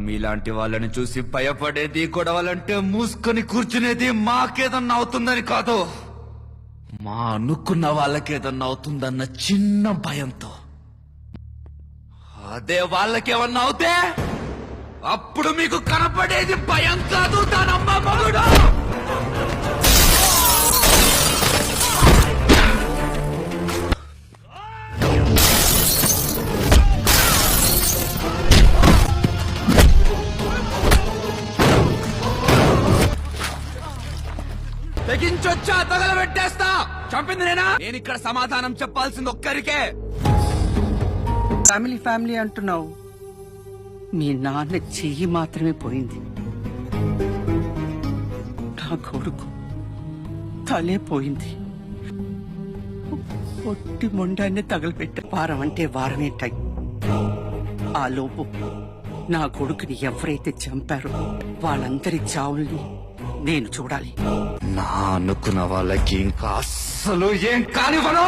మీలాంటి వాళ్ళని చూసి భయపడేది, గొడవలంటే మూసుకొని కూర్చునేది మాకేదన్నా అవుతుందని కాదు, మా అనుకున్న వాళ్ళకేదన్నా అవుతుందన్న చిన్న భయంతో. అదే వాళ్ళకేమన్నా అవుతే అప్పుడు మీకు కనపడేది భయం కాదు, దానమ్మ మగుడు. తెగించొచ్చా తగలబెట్టేస్తా. చంపింది నేనా? నేను ఇక్కడ సమాధానం చెప్పాల్సింది ఒక్కరికే. ఫ్యామిలీ అంటున్నావు, మీ నాన్న చెయ్యి మాత్రమే పోయింది, నా కొడుకు తలే పోయింది. పొట్టి మొండాన్ని తగలబెట్టే వారం అంటే వారమే టైం. ఆ లోపు నా కొడుకుని ఎవరైతే చంపారో వాళ్ళందరి చావుల్ని నేను చూడాలి. నా అనుకున్న వాళ్ళకి ఇంకా అస్సలు ఏం కానివ్వను.